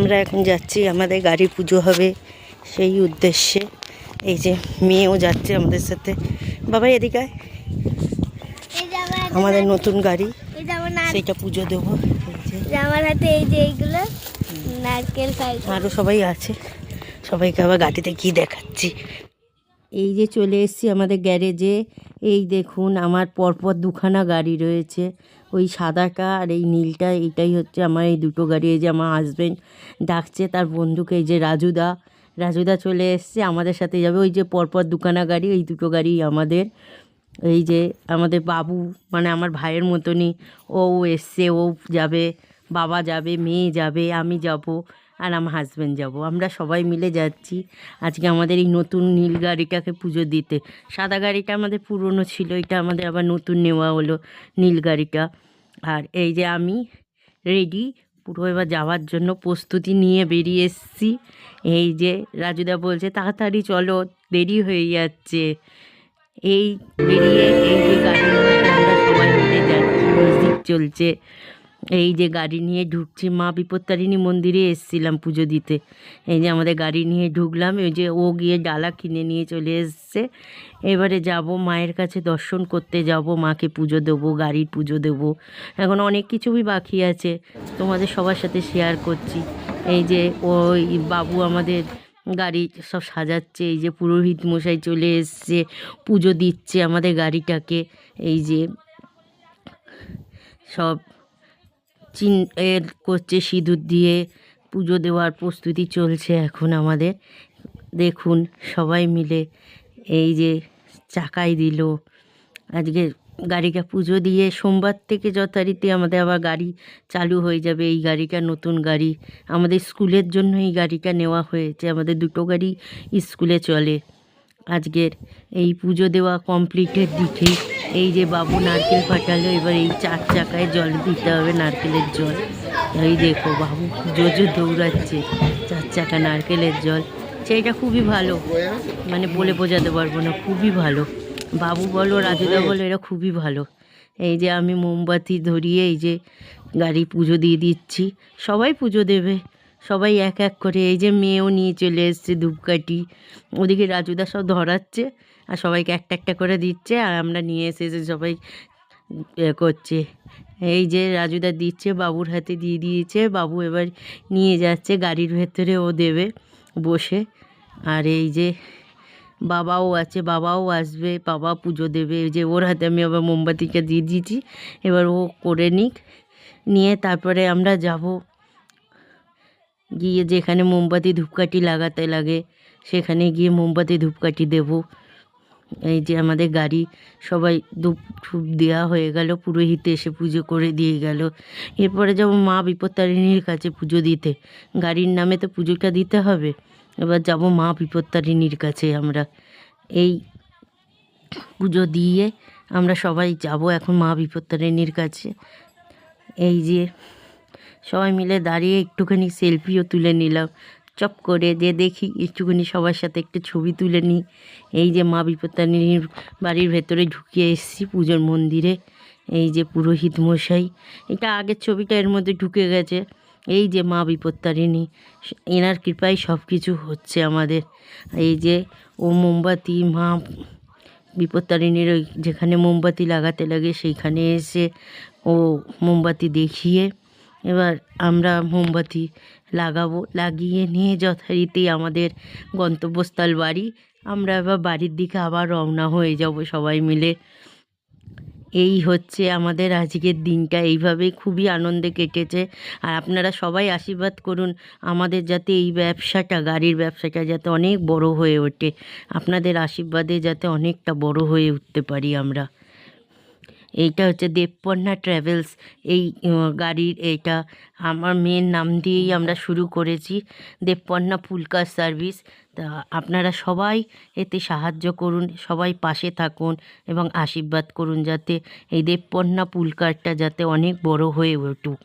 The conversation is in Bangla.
আমরা এখন যাচ্ছি, আমাদের গাড়ি পুজো হবে সেই উদ্দেশ্যে। এই যে মেয়েও যাচ্ছে আমাদের সাথে। বাবা এদিকে আয়। আমাদের নতুন গাড়ি, সেটা পুজো দেবো। আমার হাতে এই যে এইগুলো নারকেল, আরও সবাই আছে, সবাইকে আবার গাড়িতে কি দেখাচ্ছি। এই যে চলে এসেছি আমাদের গ্যারেজে। এই দেখুন আমার পরপর দুখানা গাড়ি রয়েছে, ওই সাদাটা আর এই নীলটা। এইটাই হচ্ছে আমার এই দুটো গাড়ি। এই যে আমার হাজব্যান্ড ডাকছে তার বন্ধুকে, এই যে রাজুদা চলে এসছে আমাদের সাথে যাবে। ওই যে পরপর দুখানা গাড়ি, এই দুটো গাড়ি আমাদের। এই যে আমাদের বাবু, মানে আমার ভাইয়ের মতনই, ও এসছে, ও যাবে, বাবা যাবে, মেয়ে যাবে, আমি যাব, আর আমার হাজব্যান্ড যাব। আমরা সবাই মিলে যাচ্ছি আজকে আমাদের এই নতুন নীল গাড়িটাকে পুজো দিতে। সাদা গাড়িটা আমাদের পুরনো ছিল, এটা আমাদের আবার নতুন নেওয়া হলো নীল গাড়িটা। আর এই যে আমি রেডি পুরো এবার যাওয়ার জন্য প্রস্তুতি নিয়ে বেরিয়ে এসেছি। এই যে রাজুদা বলছে তাড়াতাড়ি চলো, দেরি হয়ে যাচ্ছে। এই বেরিয়ে এই যে গাড়ির মধ্যে আমরা সবাই মিলে যাচ্ছি, মিউজিক চলছে। এই যে গাড়ি নিয়ে ঢুকছি, মা বিপত্তারিণী মন্দিরে এসেছিলাম পুজো দিতে। এই যে আমাদের গাড়ি নিয়ে ঢুকলাম। এই যে ও গিয়ে ডালা কিনে নিয়ে চলে এসছে। এবারে যাব মায়ের কাছে, দর্শন করতে যাব, মাকে পুজো দেবো, গাড়ির পুজো দেবো। এখন অনেক কিছুই বাকি আছে, তোমাদের সবার সাথে শেয়ার করছি। এই যে ওই বাবু আমাদের গাড়ি সব সাজাচ্ছে। এই যে পুরোহিত মশাই চলে এসছে, পুজো দিচ্ছে আমাদের গাড়িটাকে। এই যে সব করছে, সিঁদুর দিয়ে পুজো দেওয়ার প্রস্তুতি চলছে এখন আমাদের। দেখুন সবাই মিলে এই যে চাকাই দিল। আজকে গাড়িটা পুজো দিয়ে সোমবার থেকে যথারীতি আমাদের আবার গাড়ি চালু হয়ে যাবে। এই গাড়িটা নতুন গাড়ি, আমাদের স্কুলের জন্য এই গাড়িটা নেওয়া হয়েছে। আমাদের দুটো গাড়ি স্কুলে চলে। আজকের এই পুজো দেওয়া কমপ্লিটের দিকে এই যে বাবু নারকেল ফাটালো। এবার এই 4 চাকায় জল দিতে হবে, নারকেলের জল। এই দেখো বাবু জোর দৌড়াচ্ছে, 4 চাকা নারকেলের জল। সেইটা খুবই ভালো, মানে বলে বোঝাতে পারবো না, খুবই ভালো। বাবু বলো রাজুদা বলো, এরা খুবই ভালো। এই যে আমি মোমবাতি ধরিয়ে এই যে গাড়ি পুজো দিয়ে দিচ্ছি। সবাই পুজো দেবে, সবাই এক এক করে। এই যে মেয়েও নিয়ে চলে এসছে ধূপকাঠি, ওদিকে রাজুদা সব ধরাচ্ছে আর সবাইকে একটা একটা করে দিচ্ছে, আর আমরা নিয়ে এসে সবাই করছে। এই যে রাজুদা দিচ্ছে, বাবুর হাতে দিয়ে দিয়েছে, বাবু এবার নিয়ে যাচ্ছে গাড়ির ভেতরে, ও দেবে বসে। আর এই যে বাবাও আছে, বাবাও আসবে, বাবা পুজো দেবে। এই যে ওর হাতে আমি আবার মোমবাতিটা দিয়ে দিয়েছি, এবার ও করে নিয়ে তারপরে আমরা যাব গিয়ে যেখানে মোমবাতি ধূপকাঠি লাগাতে লাগে সেখানে গিয়ে মোমবাতি ধূপকাঠি দেব। এই যে আমাদের গাড়ি সবাই ধূপ দেওয়া হয়ে গেল, পুরোহিত এসে পুজো করে দিয়ে গেল। এরপরে যাব মা বিপত্তারিণীর কাছে পুজো দিতে, গাড়ির নামে তো পুজোটা দিতে হবে। এবার যাব মা বিপত্তারিণীর কাছে আমরা। এই পুজো দিয়ে আমরা সবাই যাব এখন মা বিপত্তারিণীর কাছে। এই যে সবাই মিলে দাঁড়িয়ে একটুখানি সেলফিও তুলে নিলাম চপ করে, যে দেখি একটুখানি সবার সাথে একটু ছবি তুলে নিই। এই যে মা বিপত্তারিণীর বাড়ির ভেতরে ঢুকিয়ে এসেছি পুজোর মন্দিরে। এই যে পুরোহিত মশাই, এটা আগের ছবিটা এর মধ্যে ঢুকে গেছে। এই যে মা বিপত্তারিণী, এনার কৃপায় সব কিছু হচ্ছে আমাদের। এই যে ও মোমবাতি, মা বিপত্তারিণীর ওই যেখানে মোমবাতি লাগাতে লাগে সেইখানে এসে ও মোমবাতি দেখিয়ে এবার আমরা মোমবাতি লাগাবো। লাগিয়ে নিয়ে যথারীতি আমাদের গন্তব্যস্থল বাড়ি। আমরা এবার বাড়ির দিকে আবার রওনা হয়ে যাব সবাই মিলে। এই হচ্ছে আমাদের আজকের দিনটা, এইভাবেই খুবই আনন্দে কেটেছে। আর আপনারা সবাই আশীর্বাদ করুন আমাদের, যাতে এই ব্যবসাটা, গাড়ির ব্যবসাটা যাতে অনেক বড় হয়ে ওঠে। আপনাদের আশীর্বাদে যাতে অনেকটা বড় হয়ে উঠতে পারি আমরা। এইটা হচ্ছে দেবপর্ণা ট্রাভেলস। এই গাড়ির এইটা আমার মেয়ের নাম দিয়েই আমরা শুরু করেছি, দেবপর্ণা ফুলকার সার্ভিস। তা আপনারা সবাই এতে সাহায্য করুন, সবাই পাশে থাকুন এবং আশীর্বাদ করুন যাতে এই দেবপর্ণা পুলকারটা যাতে অনেক বড় হয়ে উঠুক।